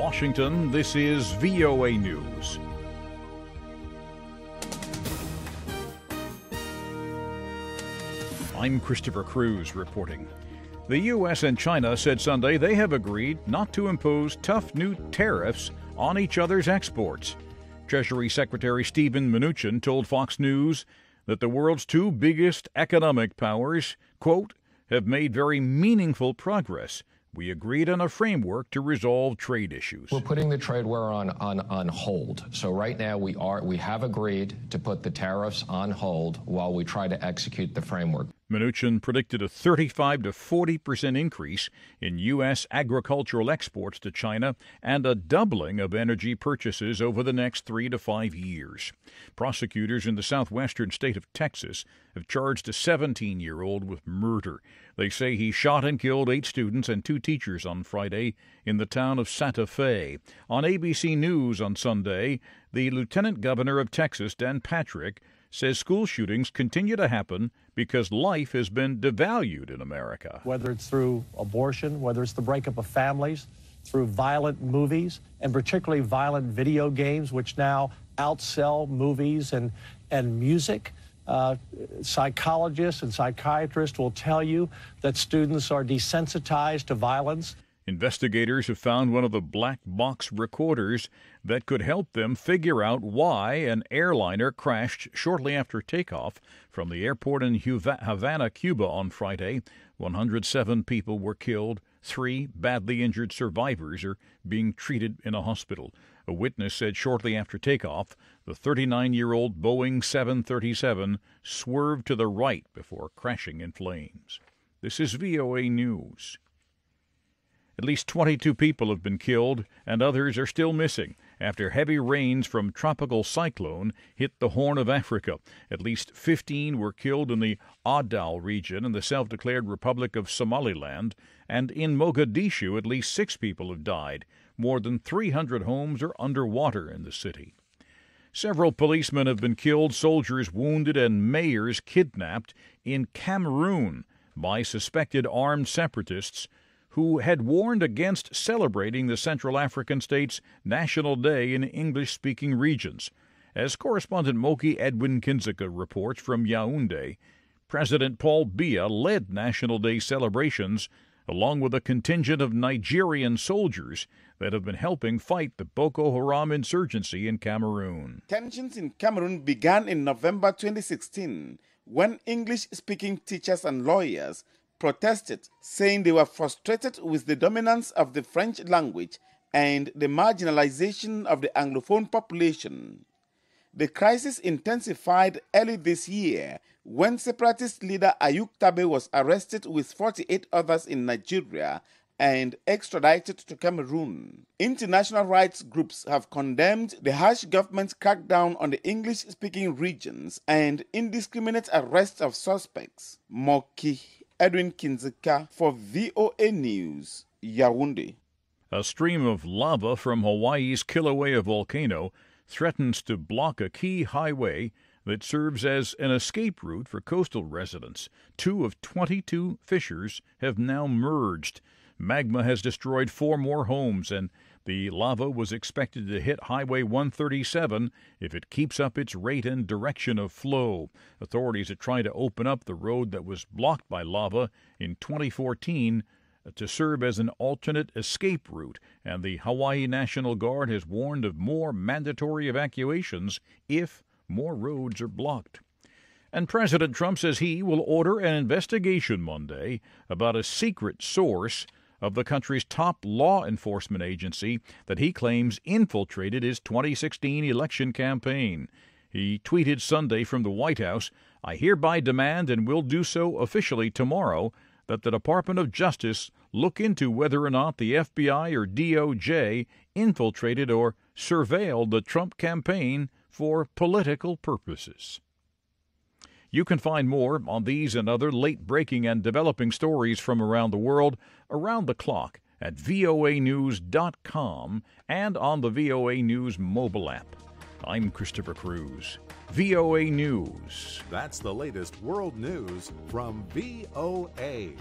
Washington, this is VOA News. I'm Christopher Cruz reporting. The U.S. and China said Sunday they have agreed not to impose tough new tariffs on each other's exports. Treasury Secretary Steven Mnuchin told Fox News that the world's two biggest economic powers, quote, have made very meaningful progress. We agreed on a framework to resolve trade issues. We're putting the trade war on hold. So right now we have agreed to put the tariffs on hold while we try to execute the framework. Mnuchin predicted a 35 to 40% increase in U.S. agricultural exports to China and a doubling of energy purchases over the next 3 to 5 years. Prosecutors in the southwestern state of Texas have charged a 17-year-old with murder. They say he shot and killed 8 students and 2 teachers on Friday in the town of Santa Fe. On ABC News on Sunday, the Lieutenant Governor of Texas, Dan Patrick, says school shootings continue to happen because life has been devalued in America. Whether it's through abortion, whether it's the breakup of families, through violent movies, and particularly violent video games, which now outsell movies and music. Psychologists and psychiatrists will tell you that students are desensitized to violence. Investigators have found one of the black box recorders that could help them figure out why an airliner crashed shortly after takeoff from the airport in Havana, Cuba on Friday. 107 people were killed. 3 badly injured survivors are being treated in a hospital. A witness said shortly after takeoff, the 39-year-old Boeing 737 swerved to the right before crashing in flames. This is VOA News. At least 22 people have been killed and others are still missing after heavy rains from tropical cyclone hit the Horn of Africa. At least 15 were killed in the Adal region in the self-declared Republic of Somaliland, and in Mogadishu at least 6 people have died. More than 300 homes are underwater in the city. Several policemen have been killed, soldiers wounded, and mayors kidnapped in Cameroon by suspected armed separatists who had warned against celebrating the Central African state's National Day in English-speaking regions. As correspondent Moki Edwin Kinzika reports from Yaoundé, President Paul Biya led National Day celebrations along with a contingent of Nigerian soldiers that have been helping fight the Boko Haram insurgency in Cameroon. Tensions in Cameroon began in November 2016 when English-speaking teachers and lawyers protested, saying they were frustrated with the dominance of the French language and the marginalization of the Anglophone population. The crisis intensified early this year when separatist leader Ayuk Tabe was arrested with 48 others in Nigeria and extradited to Cameroon. International rights groups have condemned the harsh government's crackdown on the English-speaking regions and indiscriminate arrest of suspects. Moki Edwin Kinzika for VOA News, Yaoundé. A stream of lava from Hawaii's Kilauea volcano threatens to block a key highway that serves as an escape route for coastal residents. 2 of 22 fissures have now merged. Magma has destroyed 4 more homes, and the lava was expected to hit Highway 137 if it keeps up its rate and direction of flow. Authorities are trying to open up the road that was blocked by lava in 2014 to serve as an alternate escape route, and the Hawaii National Guard has warned of more mandatory evacuations if more roads are blocked. And President Trump says he will order an investigation Monday about a secret source of the country's top law enforcement agency that he claims infiltrated his 2016 election campaign. He tweeted Sunday from the White House, "I hereby demand and will do so officially tomorrow that the Department of Justice look into whether or not the FBI or DOJ infiltrated or surveilled the Trump campaign for political purposes." You can find more on these and other late-breaking and developing stories from around the world around the clock at voanews.com and on the VOA News mobile app. I'm Christopher Cruz. VOA News. That's the latest world news from VOA.